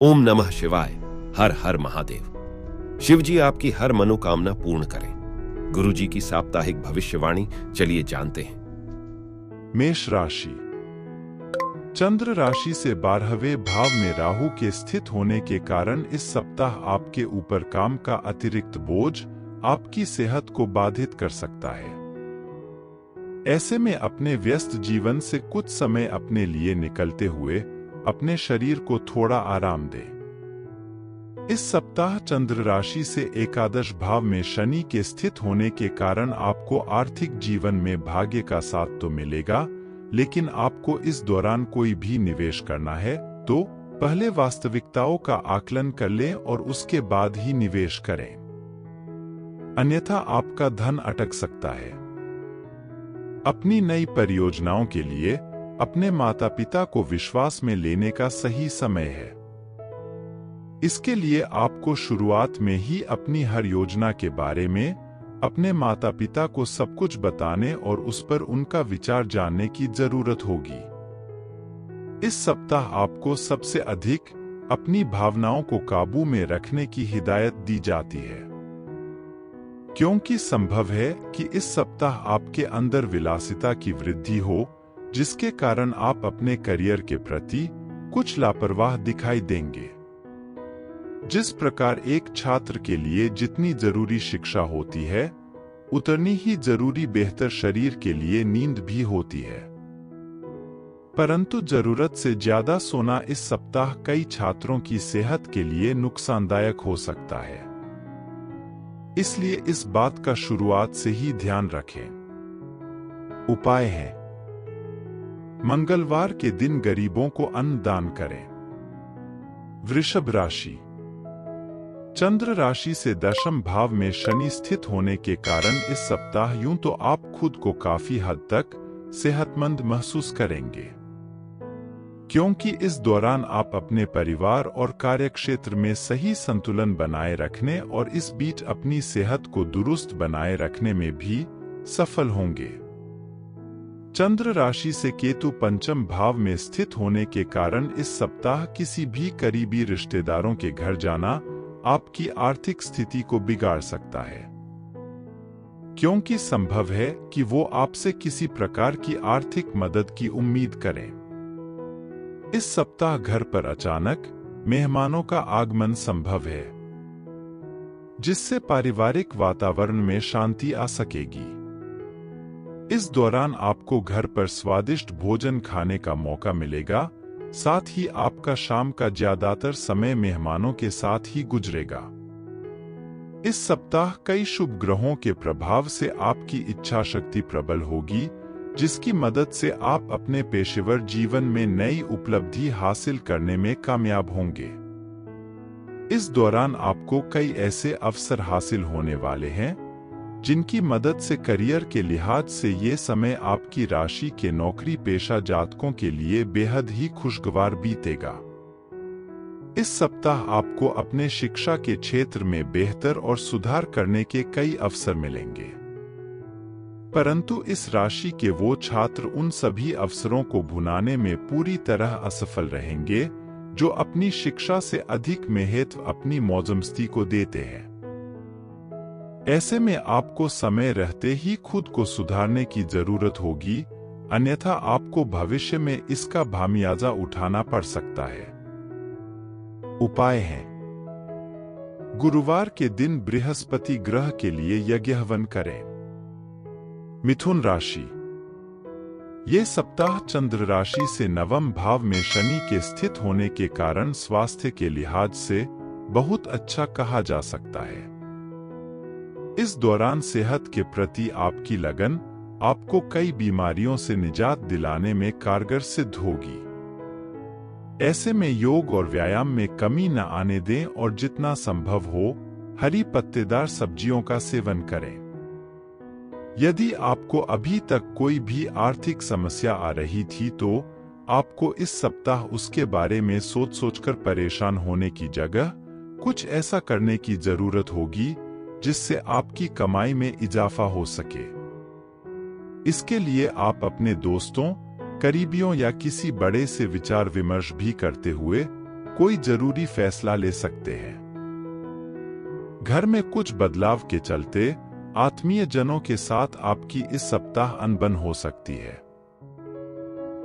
ओम नमः शिवाय। हर हर महादेव। शिव जी आपकी हर मनोकामना पूर्ण करें। गुरु जी की साप्ताहिक भविष्यवाणी चलिए जानते हैं। मेष राशि। चंद्र राशि से 12वें भाव में राहु के स्थित होने के कारण इस सप्ताह आपके ऊपर काम का अतिरिक्त बोझ आपकी सेहत को बाधित कर सकता है। ऐसे में अपने व्यस्त जीवन से कुछ समय अपने लिए निकलते हुए अपने शरीर को थोड़ा आराम दें। इस सप्ताह चंद्र राशि से एकादश भाव में शनि के स्थित होने के कारण आपको आर्थिक जीवन में भाग्य का साथ तो मिलेगा, लेकिन आपको इस दौरान कोई भी निवेश करना है तो पहले वास्तविकताओं का आकलन कर लें और उसके बाद ही निवेश करें, अन्यथा आपका धन अटक सकता है। अपनी नई परियोजनाओं के लिए अपने माता पिता को विश्वास में लेने का सही समय है। इसके लिए आपको शुरुआत में ही अपनी हर योजना के बारे में अपने माता पिता को सब कुछ बताने और उस पर उनका विचार जानने की जरूरत होगी। इस सप्ताह आपको सबसे अधिक अपनी भावनाओं को काबू में रखने की हिदायत दी जाती है, क्योंकि संभव है कि इस सप्ताह आपके अंदर विलासिता की वृद्धि हो, जिसके कारण आप अपने करियर के प्रति कुछ लापरवाह दिखाई देंगे। जिस प्रकार एक छात्र के लिए जितनी जरूरी शिक्षा होती है, उतनी ही जरूरी बेहतर शरीर के लिए नींद भी होती है। परंतु जरूरत से ज्यादा सोना इस सप्ताह कई छात्रों की सेहत के लिए नुकसानदायक हो सकता है। इसलिए इस बात का शुरुआत से ही ध्यान रखें। उपाय है: मंगलवार के दिन गरीबों को अन्न दान करें। वृषभ राशि। चंद्र राशि से दशम भाव में शनि स्थित होने के कारण इस सप्ताह यूं तो आप खुद को काफी हद तक सेहतमंद महसूस करेंगे, क्योंकि इस दौरान आप अपने परिवार और कार्यक्षेत्र में सही संतुलन बनाए रखने और इस बीच अपनी सेहत को दुरुस्त बनाए रखने में भी सफल होंगे। चंद्र राशि से केतु पंचम भाव में स्थित होने के कारण इस सप्ताह किसी भी करीबी रिश्तेदारों के घर जाना आपकी आर्थिक स्थिति को बिगाड़ सकता है, क्योंकि संभव है कि वो आपसे किसी प्रकार की आर्थिक मदद की उम्मीद करें। इस सप्ताह घर पर अचानक मेहमानों का आगमन संभव है, जिससे पारिवारिक वातावरण में शांति आ सकेगी। इस दौरान आपको घर पर स्वादिष्ट भोजन खाने का मौका मिलेगा, साथ ही आपका शाम का ज्यादातर समय मेहमानों के साथ ही गुजरेगा। इस सप्ताह कई शुभ ग्रहों के प्रभाव से आपकी इच्छा शक्ति प्रबल होगी, जिसकी मदद से आप अपने पेशेवर जीवन में नई उपलब्धि हासिल करने में कामयाब होंगे। इस दौरान आपको कई ऐसे अवसर हासिल होने वाले हैं, जिनकी मदद से करियर के लिहाज से ये समय आपकी राशि के नौकरी पेशा जातकों के लिए बेहद ही खुशगवार बीतेगा। इस सप्ताह आपको अपने शिक्षा के क्षेत्र में बेहतर और सुधार करने के कई अवसर मिलेंगे, परंतु इस राशि के वो छात्र उन सभी अवसरों को भुनाने में पूरी तरह असफल रहेंगे, जो अपनी शिक्षा से अधिक महत्व अपनी मौजमस्ती को देते हैं। ऐसे में आपको समय रहते ही खुद को सुधारने की जरूरत होगी, अन्यथा आपको भविष्य में इसका खामियाजा उठाना पड़ सकता है। उपाय है: गुरुवार के दिन बृहस्पति ग्रह के लिए यज्ञ हवन करें। मिथुन राशि। ये सप्ताह चंद्र राशि से नवम भाव में शनि के स्थित होने के कारण स्वास्थ्य के लिहाज से बहुत अच्छा कहा जा सकता है। इस दौरान सेहत के प्रति आपकी लगन आपको कई बीमारियों से निजात दिलाने में कारगर सिद्ध होगी। ऐसे में योग और व्यायाम में कमी न आने दें और जितना संभव हो हरी पत्तेदार सब्जियों का सेवन करें। यदि आपको अभी तक कोई भी आर्थिक समस्या आ रही थी तो आपको इस सप्ताह उसके बारे में सोच सोचकर परेशान होने की जगह कुछ ऐसा करने की जरूरत होगी जिससे आपकी कमाई में इजाफा हो सके। इसके लिए आप अपने दोस्तों, करीबियों या किसी बड़े से विचार विमर्श भी करते हुए कोई जरूरी फैसला ले सकते हैं। घर में कुछ बदलाव के चलते आत्मीय जनों के साथ आपकी इस सप्ताह अनबन हो सकती है,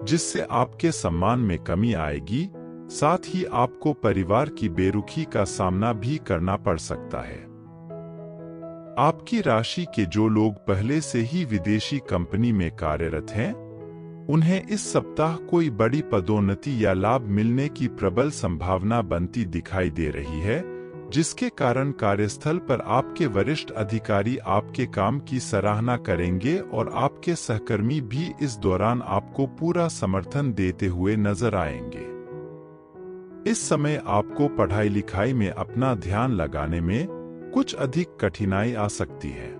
जिससे आपके सम्मान में कमी आएगी। साथ ही आपको परिवार की बेरुखी का सामना भी करना पड़ सकता है। आपकी राशि के जो लोग पहले से ही विदेशी कंपनी में कार्यरत हैं, उन्हें इस सप्ताह कोई बड़ी पदोन्नति या लाभ मिलने की प्रबल संभावना बनती दिखाई दे रही है, जिसके कारण कार्यस्थल पर आपके वरिष्ठ अधिकारी आपके काम की सराहना करेंगे और आपके सहकर्मी भी इस दौरान आपको पूरा समर्थन देते हुए नजर आएंगे। इस समय आपको पढ़ाई लिखाई में अपना ध्यान लगाने में कुछ अधिक कठिनाई आ सकती है।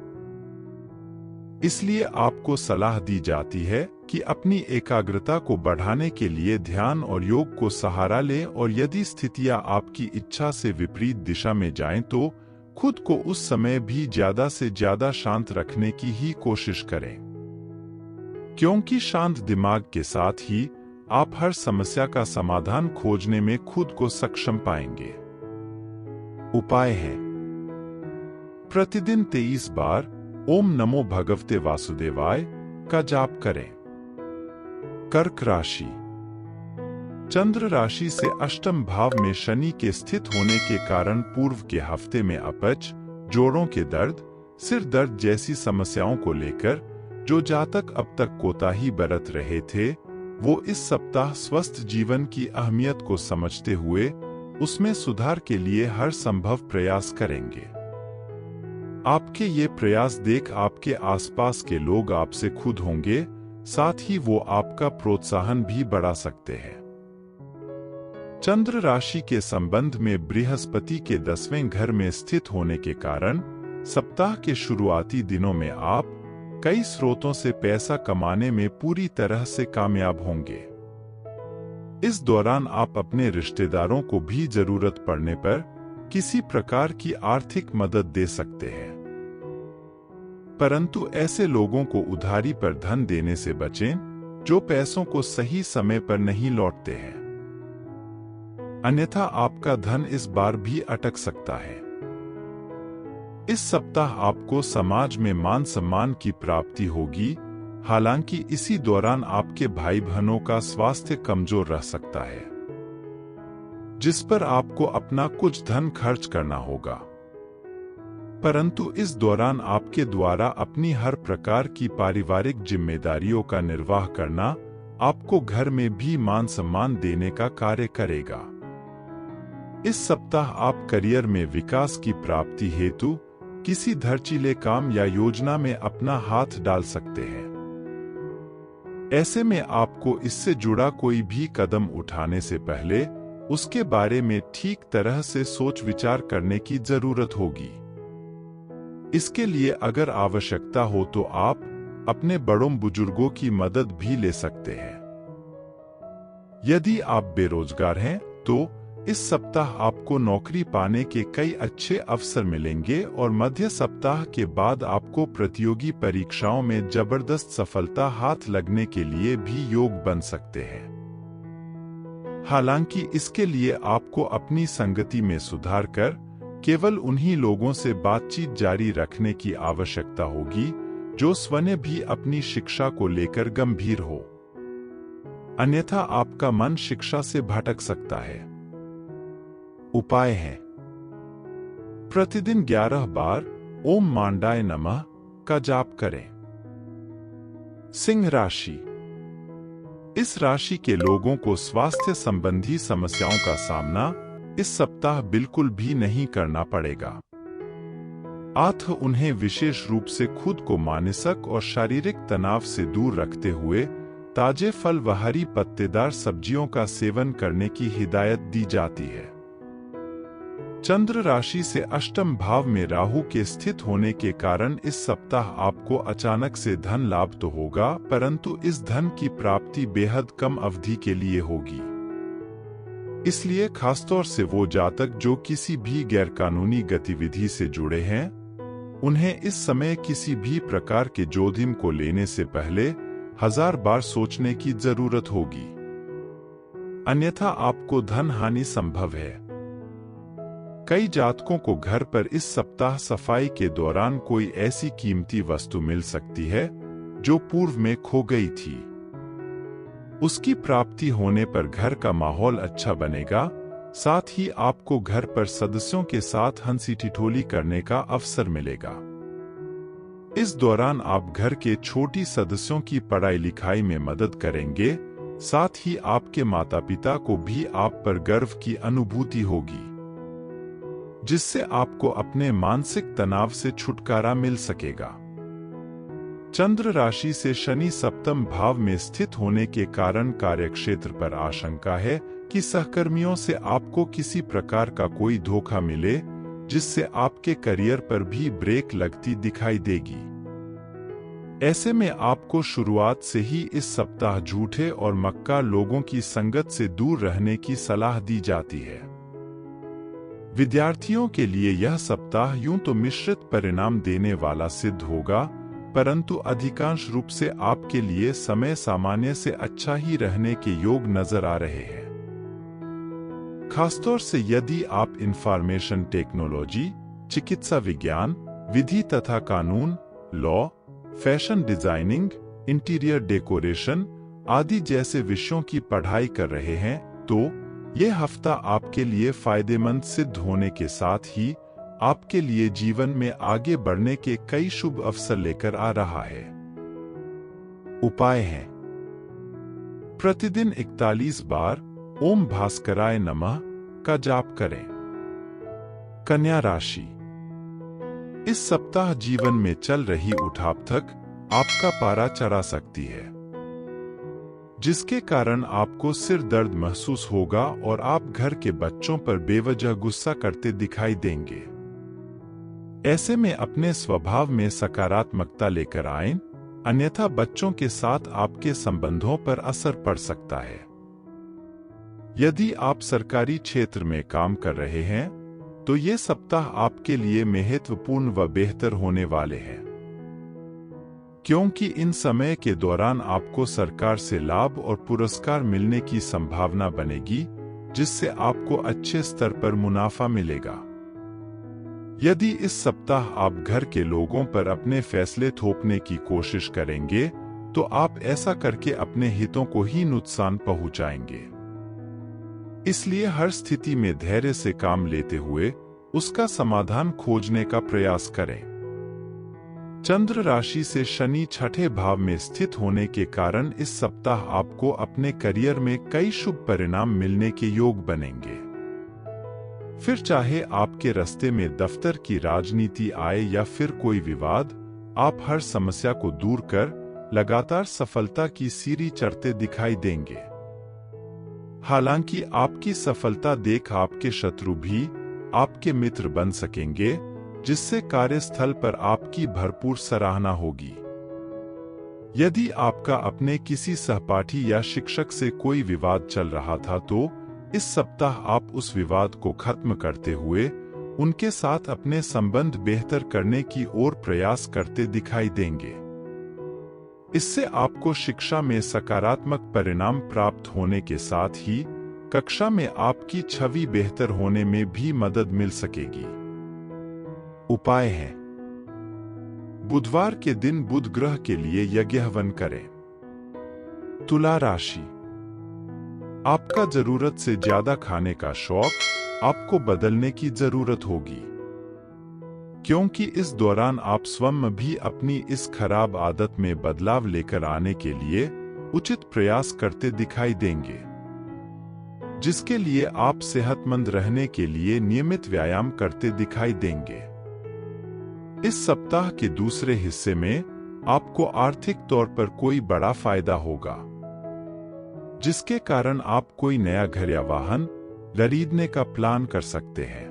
इसलिए आपको सलाह दी जाती है कि अपनी एकाग्रता को बढ़ाने के लिए ध्यान और योग को सहारा लें, और यदि स्थितियां आपकी इच्छा से विपरीत दिशा में जाएं तो खुद को उस समय भी ज्यादा से ज्यादा शांत रखने की ही कोशिश करें, क्योंकि शांत दिमाग के साथ ही आप हर समस्या का समाधान खोजने में खुद को सक्षम पाएंगे। उपाय है: प्रतिदिन 23 बार ओम नमो भगवते वासुदेवाय का जाप करें। कर्क राशि। चंद्र राशि से अष्टम भाव में शनि के स्थित होने के कारण पूर्व के हफ्ते में अपच, जोड़ों के दर्द, सिर दर्द जैसी समस्याओं को लेकर जो जातक अब तक कोताही बरत रहे थे, वो इस सप्ताह स्वस्थ जीवन की अहमियत को समझते हुए उसमें सुधार के लिए हर संभव प्रयास करेंगे। आपके ये प्रयास देख आपके आसपास के लोग आपसे खुश होंगे, साथ ही वो आपका प्रोत्साहन भी बढ़ा सकते हैं। चंद्र राशि के संबंध में बृहस्पति के 10वें घर में स्थित होने के कारण सप्ताह के शुरुआती दिनों में आप कई स्रोतों से पैसा कमाने में पूरी तरह से कामयाब होंगे। इस दौरान आप अपने रिश्तेदारों को भी जरूरत पड़ने पर किसी प्रकार की आर्थिक मदद दे सकते हैं, परंतु ऐसे लोगों को उधारी पर धन देने से बचें जो पैसों को सही समय पर नहीं लौटते हैं, अन्यथा आपका धन इस बार भी अटक सकता है। इस सप्ताह आपको समाज में मान सम्मान की प्राप्ति होगी, हालांकि इसी दौरान आपके भाई बहनों का स्वास्थ्य कमजोर रह सकता है, जिस पर आपको अपना कुछ धन खर्च करना होगा। परंतु इस दौरान आपके द्वारा अपनी हर प्रकार की पारिवारिक जिम्मेदारियों का निर्वाह करना आपको घर में भी मान सम्मान देने का कार्य करेगा। इस सप्ताह आप करियर में विकास की प्राप्ति हेतु किसी खर्चीले काम या योजना में अपना हाथ डाल सकते हैं। ऐसे में आपको इससे जुड़ा कोई भी कदम उठाने से पहले उसके बारे में ठीक तरह से सोच विचार करने की जरूरत होगी। इसके लिए अगर आवश्यकता हो तो आप अपने बड़ों बुजुर्गों की मदद भी ले सकते हैं। यदि आप बेरोजगार हैं तो इस सप्ताह आपको नौकरी पाने के कई अच्छे अवसर मिलेंगे और मध्य सप्ताह के बाद आपको प्रतियोगी परीक्षाओं में जबरदस्त सफलता हाथ लगने के लिए भी योग बन सकते हैं। हालांकि इसके लिए आपको अपनी संगति में सुधार कर केवल उन्हीं लोगों से बातचीत जारी रखने की आवश्यकता होगी जो स्वयं भी अपनी शिक्षा को लेकर गंभीर हो, अन्यथा आपका मन शिक्षा से भटक सकता है। उपाय है: प्रतिदिन 11 बार ओम मांडाय नमः का जाप करें। सिंह राशि। इस राशि के लोगों को स्वास्थ्य संबंधी समस्याओं का सामना इस सप्ताह बिल्कुल भी नहीं करना पड़ेगा। अतः उन्हें विशेष रूप से खुद को मानसिक और शारीरिक तनाव से दूर रखते हुए ताजे फल व हरी पत्तेदार सब्जियों का सेवन करने की हिदायत दी जाती है। चंद्र राशि से अष्टम भाव में राहु के स्थित होने के कारण इस सप्ताह आपको अचानक से धन लाभ तो होगा, परंतु इस धन की प्राप्ति बेहद कम अवधि के लिए होगी। इसलिए खासतौर से वो जातक जो किसी भी गैरकानूनी गतिविधि से जुड़े हैं, उन्हें इस समय किसी भी प्रकार के जोखिम को लेने से पहले 1000 बार सोचने की जरूरत होगी। अन्यथा आपको धन हानि संभव है। कई जातकों को घर पर इस सप्ताह सफाई के दौरान कोई ऐसी कीमती वस्तु मिल सकती है जो पूर्व में खो गई थी। उसकी प्राप्ति होने पर घर का माहौल अच्छा बनेगा। साथ ही आपको घर पर सदस्यों के साथ हंसी ठिठोली करने का अवसर मिलेगा। इस दौरान आप घर के छोटी सदस्यों की पढ़ाई लिखाई में मदद करेंगे। साथ ही आपके माता पिता को भी आप पर गर्व की अनुभूति होगी, जिससे आपको अपने मानसिक तनाव से छुटकारा मिल सकेगा। चंद्र राशि से शनि सप्तम भाव में स्थित होने के कारण कार्यक्षेत्र पर आशंका है कि सहकर्मियों से आपको किसी प्रकार का कोई धोखा मिले, जिससे आपके करियर पर भी ब्रेक लगती दिखाई देगी। ऐसे में आपको शुरुआत से ही इस सप्ताह झूठे और मक्कार लोगों की संगत से दूर रहने की सलाह दी जाती है। विद्यार्थियों के लिए यह सप्ताह यूं तो मिश्रित परिणाम देने वाला सिद्ध होगा, परंतु अधिकांश रूप से आपके लिए समय सामान्य से अच्छा ही रहने के योग नजर आ रहे हैं। खासतौर से यदि आप इंफॉर्मेशन टेक्नोलॉजी, चिकित्सा विज्ञान, विधि तथा कानून, law, fashion designing, interior decoration आदि जैसे विषयों की पढ़ाई कर रहे हैं, तो यह हफ्ता आपके लिए फायदेमंद सिद्ध होने के साथ ही आपके लिए जीवन में आगे बढ़ने के कई शुभ अवसर लेकर आ रहा है। उपाय हैं: प्रतिदिन 41 बार ओम भास्कराय नमः का जाप करें। कन्या राशि, इस सप्ताह जीवन में चल रही उठाव तक आपका पारा चढ़ा सकती है, जिसके कारण आपको सिर दर्द महसूस होगा और आप घर के बच्चों पर बेवजह गुस्सा करते दिखाई देंगे। ऐसे में अपने स्वभाव में सकारात्मकता लेकर आएं, अन्यथा बच्चों के साथ आपके संबंधों पर असर पड़ सकता है। यदि आप सरकारी क्षेत्र में काम कर रहे हैं, तो ये सप्ताह आपके लिए महत्वपूर्ण व बेहतर होने वाले हैं, क्योंकि इन समय के दौरान आपको सरकार से लाभ और पुरस्कार मिलने की संभावना बनेगी, जिससे आपको अच्छे स्तर पर मुनाफा मिलेगा। यदि इस सप्ताह आप घर के लोगों पर अपने फैसले थोपने की कोशिश करेंगे, तो आप ऐसा करके अपने हितों को ही नुकसान पहुंचाएंगे। इसलिए हर स्थिति में धैर्य से काम लेते हुए उसका समाधान खोजने का प्रयास करें। चंद्र राशि से शनि छठे भाव में स्थित होने के कारण इस सप्ताह आपको अपने करियर में कई शुभ परिणाम मिलने के योग बनेंगे। फिर चाहे आपके रास्ते में दफ्तर की राजनीति आए या फिर कोई विवाद, आप हर समस्या को दूर कर लगातार सफलता की सीढ़ी चढ़ते दिखाई देंगे। हालांकि आपकी सफलता देख आपके शत्रु भी आपके मित्र बन सकेंगे, जिससे कार्यस्थल पर आपकी भरपूर सराहना होगी। यदि आपका अपने किसी सहपाठी या शिक्षक से कोई विवाद चल रहा था, तो इस सप्ताह आप उस विवाद को खत्म करते हुए उनके साथ अपने संबंध बेहतर करने की ओर प्रयास करते दिखाई देंगे। इससे आपको शिक्षा में सकारात्मक परिणाम प्राप्त होने के साथ ही कक्षा में आपकी छवि बेहतर होने में भी मदद मिल सकेगी। उपाय है: बुधवार के दिन बुध ग्रह के लिए यज्ञ हवन करें। तुला राशि, आपका जरूरत से ज्यादा खाने का शौक आपको बदलने की जरूरत होगी, क्योंकि इस दौरान आप स्वयं भी अपनी इस खराब आदत में बदलाव लेकर आने के लिए उचित प्रयास करते दिखाई देंगे, जिसके लिए आप सेहतमंद रहने के लिए नियमित व्यायाम करते दिखाई देंगे। इस सप्ताह के दूसरे हिस्से में आपको आर्थिक तौर पर कोई बड़ा फायदा होगा, जिसके कारण आप कोई नया घर या वाहन खरीदने का प्लान कर सकते हैं।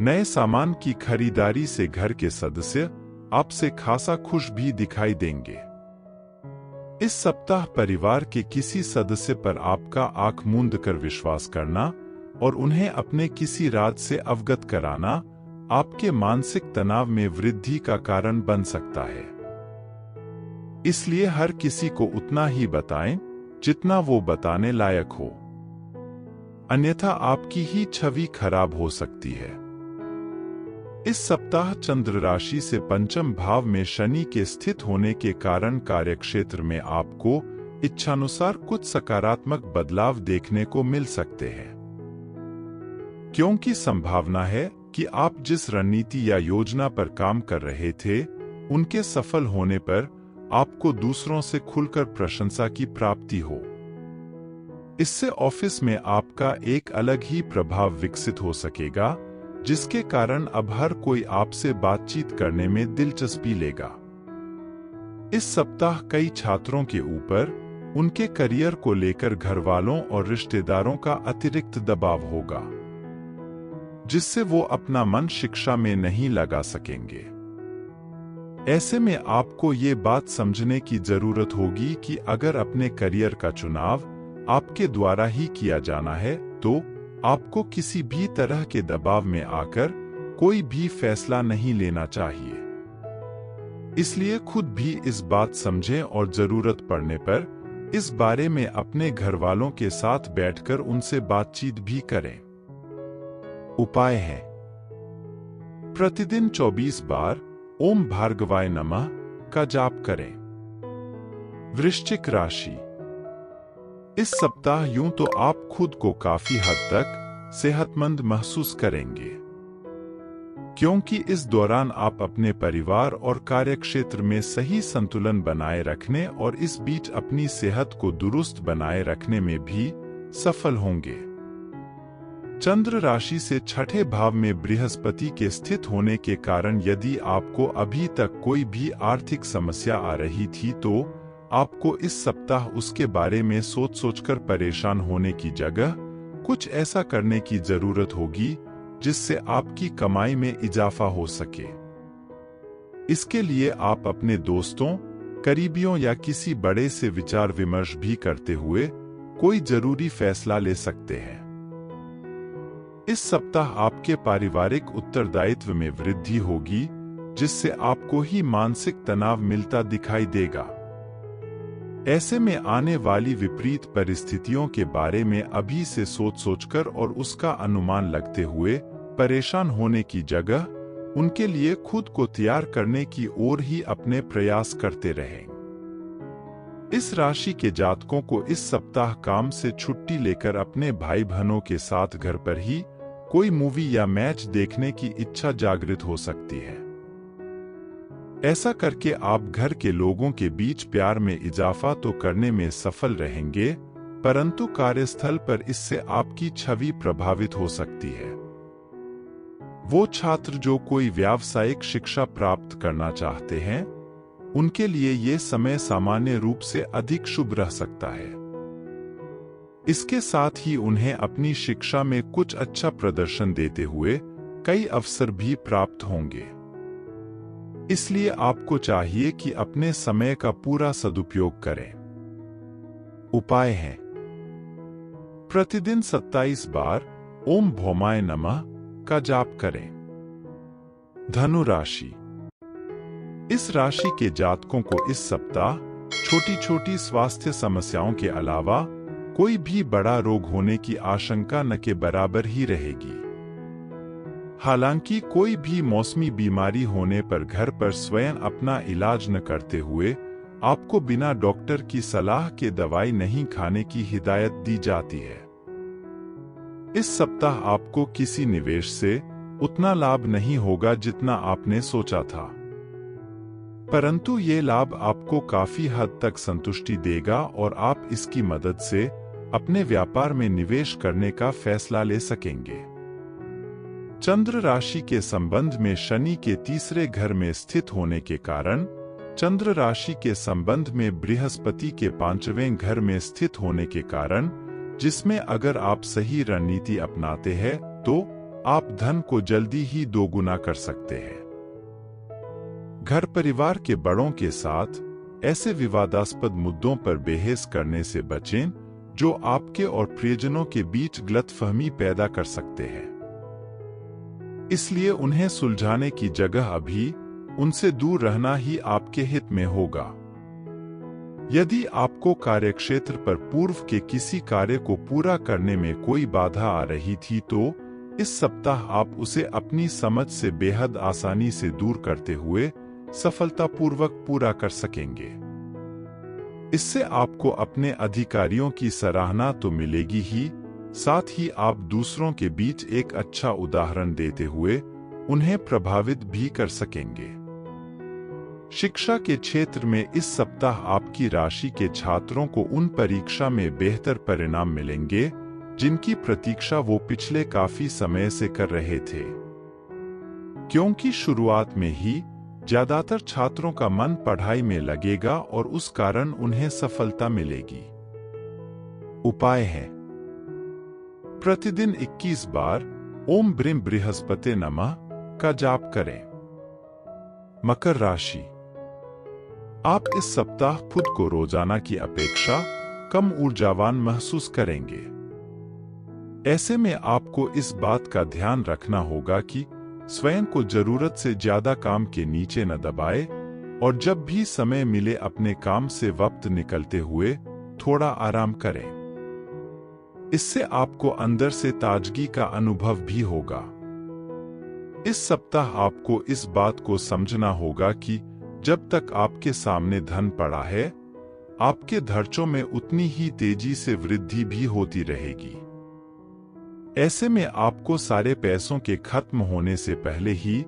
नए सामान की खरीदारी से घर के सदस्य आपसे खासा खुश भी दिखाई देंगे। इस सप्ताह परिवार के किसी सदस्य पर आपका आंख मूंद कर विश्वास करना और उन्हें अपने किसी राज से अवगत कराना आपके मानसिक तनाव में वृद्धि का कारण बन सकता है। इसलिए हर किसी को उतना ही बताएं जितना वो बताने लायक हो, अन्यथा आपकी ही छवि खराब हो सकती है। इस सप्ताह चंद्र राशि से पंचम भाव में शनि के स्थित होने के कारण कार्यक्षेत्र में आपको इच्छानुसार कुछ सकारात्मक बदलाव देखने को मिल सकते हैं, क्योंकि संभावना है कि आप जिस रणनीति या योजना पर काम कर रहे थे, उनके सफल होने पर आपको दूसरों से खुलकर प्रशंसा की प्राप्ति हो। इससे ऑफिस में आपका एक अलग ही प्रभाव विकसित हो सकेगा, जिसके कारण अब हर कोई आपसे बातचीत करने में दिलचस्पी लेगा। इस सप्ताह कई छात्रों के ऊपर उनके करियर को लेकर घरवालों और रिश्तेदारों का अतिरिक्त दबाव होगा, जिससे वो अपना मन शिक्षा में नहीं लगा सकेंगे। ऐसे में आपको ये बात समझने की जरूरत होगी कि अगर अपने करियर का चुनाव आपके द्वारा ही किया जाना है, तो आपको किसी भी तरह के दबाव में आकर कोई भी फैसला नहीं लेना चाहिए। इसलिए खुद भी इस बात समझें और जरूरत पड़ने पर इस बारे में अपने घर वालों के साथ बैठकर उनसे बातचीत भी करें। उपाय है: प्रतिदिन 24 बार ओम भार्गवाय नमः का जाप करें। वृश्चिक राशि, इस सप्ताह यूं तो आप खुद को काफी हद तक सेहतमंद महसूस करेंगे, क्योंकि इस दौरान आप अपने परिवार और कार्यक्षेत्र में सही संतुलन बनाए रखने और इस बीच अपनी सेहत को दुरुस्त बनाए रखने में भी सफल होंगे। चंद्र राशि से छठे भाव में बृहस्पति के स्थित होने के कारण यदि आपको अभी तक कोई भी आर्थिक समस्या आ रही थी, तो आपको इस सप्ताह उसके बारे में सोच सोचकर परेशान होने की जगह कुछ ऐसा करने की जरूरत होगी जिससे आपकी कमाई में इजाफा हो सके। इसके लिए आप अपने दोस्तों, करीबियों या किसी बड़े से विचार विमर्श भी करते हुए कोई जरूरी फैसला ले सकते हैं। इस सप्ताह आपके पारिवारिक उत्तरदायित्व में वृद्धि होगी, जिससे आपको ही मानसिक तनाव मिलता दिखाई देगा। ऐसे में आने वाली विपरीत परिस्थितियों के बारे में अभी से सोच सोचकर और उसका अनुमान लगते हुए परेशान होने की जगह उनके लिए खुद को तैयार करने की ओर ही अपने प्रयास करते रहें। इस राशि के जातकों को इस सप्ताह काम से छुट्टी लेकर अपने भाई बहनों के साथ घर पर ही कोई मूवी या मैच देखने की इच्छा जागृत हो सकती है। ऐसा करके आप घर के लोगों के बीच प्यार में इजाफा तो करने में सफल रहेंगे, परंतु कार्यस्थल पर इससे आपकी छवि प्रभावित हो सकती है। वो छात्र जो कोई व्यावसायिक शिक्षा प्राप्त करना चाहते हैं, उनके लिए ये समय सामान्य रूप से अधिक शुभ रह सकता है। इसके साथ ही उन्हें अपनी शिक्षा में कुछ अच्छा प्रदर्शन देते हुए कई अवसर भी प्राप्त होंगे। इसलिए आपको चाहिए कि अपने समय का पूरा सदुपयोग करें। उपाय है: प्रतिदिन 27 बार ओम भौमाय नमः का जाप करें। धनु राशि, इस राशि के जातकों को इस सप्ताह छोटी छोटी स्वास्थ्य समस्याओं के अलावा कोई भी बड़ा रोग होने की आशंका न के बराबर ही रहेगी। हालांकि कोई भी मौसमी बीमारी होने पर घर पर स्वयं अपना इलाज न करते हुए आपको बिना डॉक्टर की सलाह के दवाई नहीं खाने की हिदायत दी जाती है। इस सप्ताह आपको किसी निवेश से उतना लाभ नहीं होगा जितना आपने सोचा था, परंतु ये लाभ आपको काफी हद तक संतुष्टि देगा और आप इसकी मदद से अपने व्यापार में निवेश करने का फैसला ले सकेंगे। चंद्र राशि के संबंध में शनि के तीसरे घर में स्थित होने के कारण चंद्र राशि के संबंध में बृहस्पति के 5वें घर में स्थित होने के कारण, जिसमें अगर आप सही रणनीति अपनाते हैं तो आप धन को जल्दी ही दोगुना कर सकते हैं। घर परिवार के बड़ों के साथ ऐसे विवादास्पद मुद्दों पर बहस करने से बचें जो आपके और प्रियजनों के बीच गलतफहमी पैदा कर सकते हैं। इसलिए उन्हें सुलझाने की जगह अभी उनसे दूर रहना ही आपके हित में होगा। यदि आपको कार्यक्षेत्र पर पूर्व के किसी कार्य को पूरा करने में कोई बाधा आ रही थी तो इस सप्ताह आप उसे अपनी समझ से बेहद आसानी से दूर करते हुए सफलतापूर्वक पूरा कर सकेंगे। इससे आपको अपने अधिकारियों की सराहना तो मिलेगी ही, साथ ही आप दूसरों के बीच एक अच्छा उदाहरण देते हुए उन्हें प्रभावित भी कर सकेंगे। शिक्षा के क्षेत्र में इस सप्ताह आपकी राशि के छात्रों को उन परीक्षा में बेहतर परिणाम मिलेंगे जिनकी प्रतीक्षा वो पिछले काफी समय से कर रहे थे, क्योंकि शुरुआत में ही ज्यादातर छात्रों का मन पढ़ाई में लगेगा और उस कारण उन्हें सफलता मिलेगी। उपाय है: प्रतिदिन 21 बार ओम ब्रीम बृहस्पते नमः का जाप करें। मकर राशि, आप इस सप्ताह खुद को रोजाना की अपेक्षा कम ऊर्जावान महसूस करेंगे। ऐसे में आपको इस बात का ध्यान रखना होगा कि स्वयं को जरूरत से ज्यादा काम के नीचे न दबाए और जब भी समय मिले अपने काम से वक्त निकलते हुए थोड़ा आराम करें। इससे आपको अंदर से ताजगी का अनुभव भी होगा। इस सप्ताह आपको इस बात को समझना होगा कि जब तक आपके सामने धन पड़ा है, आपके खर्चों में उतनी ही तेजी से वृद्धि भी होती रहेगी। ऐसे में आपको सारे पैसों के खत्म होने से पहले ही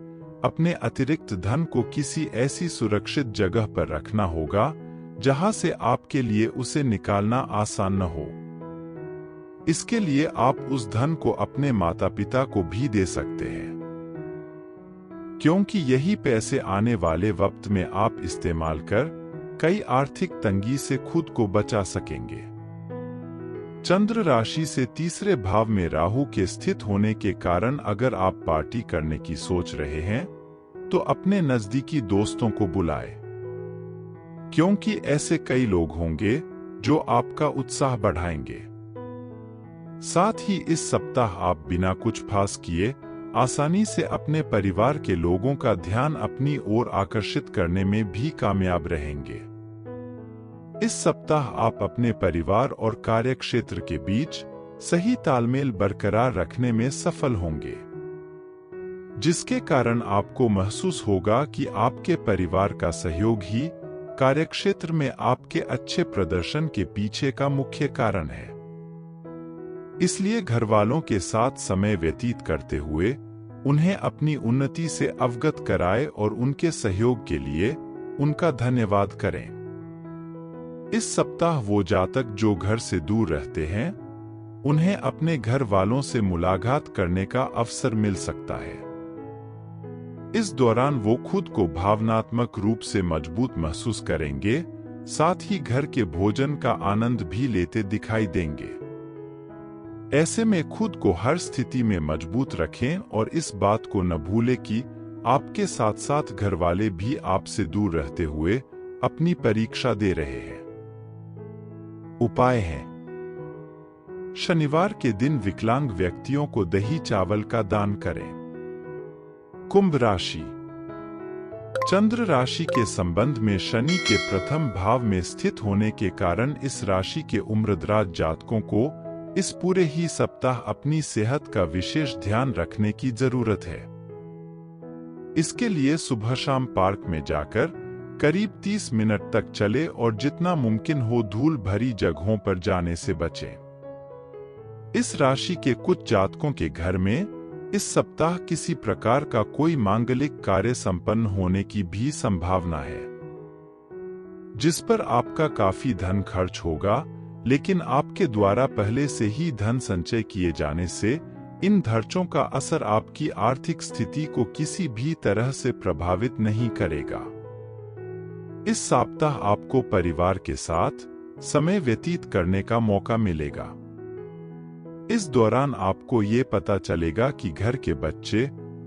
अपने अतिरिक्त धन को किसी ऐसी सुरक्षित जगह पर रखना होगा जहां से आपके लिए उसे निकालना आसान न हो। इसके लिए आप उस धन को अपने माता पिता को भी दे सकते हैं, क्योंकि यही पैसे आने वाले वक्त में आप इस्तेमाल कर कई आर्थिक तंगी से खुद को बचा सकेंगे। चंद्र राशि से तीसरे भाव में राहु के स्थित होने के कारण अगर आप पार्टी करने की सोच रहे हैं तो अपने नजदीकी दोस्तों को बुलाएं, क्योंकि ऐसे कई लोग होंगे जो आपका उत्साह बढ़ाएंगे। साथ ही इस सप्ताह आप बिना कुछ खास किए आसानी से अपने परिवार के लोगों का ध्यान अपनी ओर आकर्षित करने में भी कामयाब रहेंगे। इस सप्ताह आप अपने परिवार और कार्यक्षेत्र के बीच सही तालमेल बरकरार रखने में सफल होंगे, जिसके कारण आपको महसूस होगा कि आपके परिवार का सहयोग ही कार्यक्षेत्र में आपके अच्छे प्रदर्शन के पीछे का मुख्य कारण है। इसलिए घरवालों के साथ समय व्यतीत करते हुए उन्हें अपनी उन्नति से अवगत कराएं और उनके सहयोग के लिए उनका धन्यवाद करें। इस सप्ताह वो जातक जो घर से दूर रहते हैं, उन्हें अपने घर वालों से मुलाकात करने का अवसर मिल सकता है। इस दौरान वो खुद को भावनात्मक रूप से मजबूत महसूस करेंगे, साथ ही घर के भोजन का आनंद भी लेते दिखाई देंगे। ऐसे में खुद को हर स्थिति में मजबूत रखें और इस बात को न भूलें कि आपके साथ साथ घर वाले भी आपसे दूर रहते हुए अपनी परीक्षा दे रहे हैं। उपाय है: शनिवार के दिन विकलांग व्यक्तियों को दही चावल का दान करें। कुंभ राशि, चंद्र राशि के संबंध में शनि के प्रथम भाव में स्थित होने के कारण इस राशि के उम्रदराज जातकों को इस पूरे ही सप्ताह अपनी सेहत का विशेष ध्यान रखने की जरूरत है। इसके लिए सुबह शाम पार्क में जाकर करीब 30 मिनट तक चले और जितना मुमकिन हो धूल भरी जगहों पर जाने से बचें। इस राशि के कुछ जातकों के घर में इस सप्ताह किसी प्रकार का कोई मांगलिक कार्य संपन्न होने की भी संभावना है, जिस पर आपका काफी धन खर्च होगा, लेकिन आपके द्वारा पहले से ही धन संचय किए जाने से इन खर्चों का असर आपकी आर्थिक स्थिति को किसी भी तरह से प्रभावित नहीं करेगा। इस सप्ताह आपको परिवार के साथ समय व्यतीत करने का मौका मिलेगा। इस दौरान आपको ये पता चलेगा कि घर के बच्चे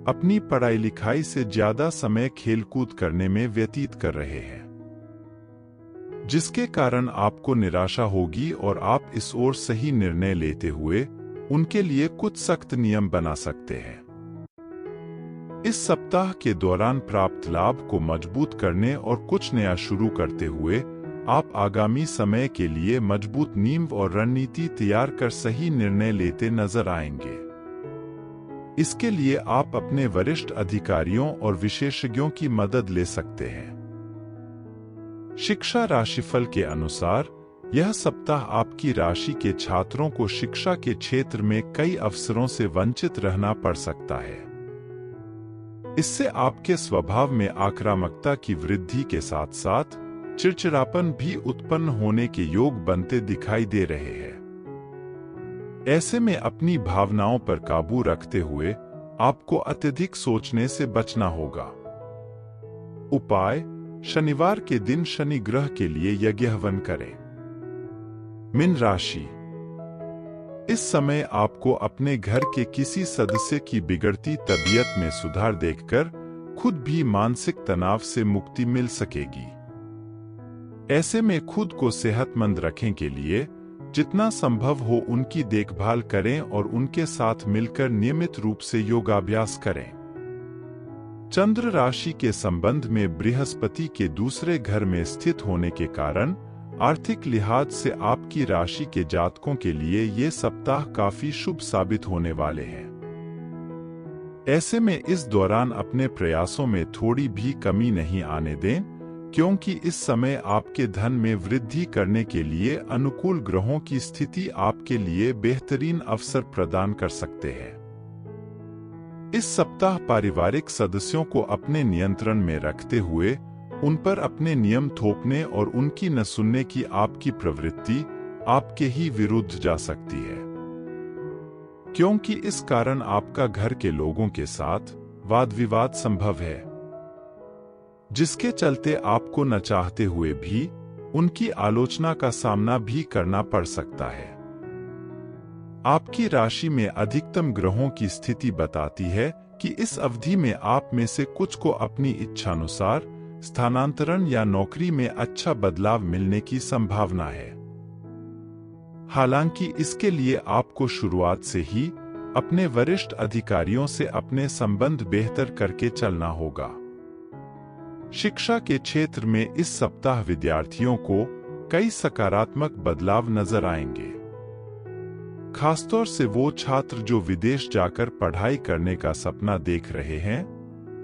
अपनी पढ़ाई लिखाई से ज्यादा समय खेलकूद करने में व्यतीत कर रहे हैं, जिसके कारण आपको निराशा होगी और आप इस ओर सही निर्णय लेते हुए उनके लिए कुछ सख्त नियम बना सकते हैं। इस सप्ताह के दौरान प्राप्त लाभ को मजबूत करने और कुछ नया शुरू करते हुए आप आगामी समय के लिए मजबूत नींव और रणनीति तैयार कर सही निर्णय लेते नजर आएंगे। इसके लिए आप अपने वरिष्ठ अधिकारियों और विशेषज्ञों की मदद ले सकते हैं। शिक्षा राशिफल के अनुसार यह सप्ताह आपकी राशि के छात्रों को शिक्षा के क्षेत्र में कई अवसरों से वंचित रहना पड़ सकता है। इससे आपके स्वभाव में आक्रामकता की वृद्धि के साथ साथ चिड़चिड़ापन भी उत्पन्न होने के योग बनते दिखाई दे रहे हैं। ऐसे में अपनी भावनाओं पर काबू रखते हुए आपको अत्यधिक सोचने से बचना होगा। उपाय: शनिवार के दिन शनि ग्रह के लिए यज्ञ हवन करें। मीन राशि, इस समय आपको अपने घर के किसी सदस्य की बिगड़ती तबीयत में सुधार देखकर खुद भी मानसिक तनाव से मुक्ति मिल सकेगी। ऐसे में खुद को सेहतमंद रखने के लिए जितना संभव हो उनकी देखभाल करें और उनके साथ मिलकर नियमित रूप से योगाभ्यास करें। चंद्र राशि के संबंध में बृहस्पति के दूसरे घर में स्थित होने के कारण आर्थिक लिहाज से आपकी राशि के जातकों के लिए ये सप्ताह काफी शुभ साबित होने वाले हैं। ऐसे में इस दौरान अपने प्रयासों में थोड़ी भी कमी नहीं आने दें, क्योंकि इस समय आपके धन में वृद्धि करने के लिए अनुकूल ग्रहों की स्थिति आपके लिए बेहतरीन अवसर प्रदान कर सकते हैं। इस सप्ताह पारिवारिक सदस्यों को अपने नियंत्रण में रखते हुए उन पर अपने नियम थोपने और उनकी न सुनने की आपकी प्रवृत्ति आपके ही विरुद्ध जा सकती है, क्योंकि इस कारण आपका घर के लोगों के साथ वाद विवाद संभव है, जिसके चलते आपको न चाहते हुए भी उनकी आलोचना का सामना भी करना पड़ सकता है। आपकी राशि में अधिकतम ग्रहों की स्थिति बताती है कि इस अवधि में आप में से कुछ को अपनी इच्छानुसार स्थानांतरण या नौकरी में अच्छा बदलाव मिलने की संभावना है। हालांकि इसके लिए आपको शुरुआत से ही अपने वरिष्ठ अधिकारियों से अपने संबंध बेहतर करके चलना होगा। शिक्षा के क्षेत्र में इस सप्ताह विद्यार्थियों को कई सकारात्मक बदलाव नजर आएंगे। खासतौर से वो छात्र जो विदेश जाकर पढ़ाई करने का सपना देख रहे हैं,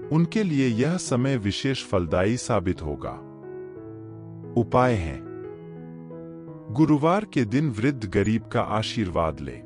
उनके लिए यह समय विशेष फलदायी साबित होगा। उपाय हैं: गुरुवार के दिन वृद्ध गरीब का आशीर्वाद लें।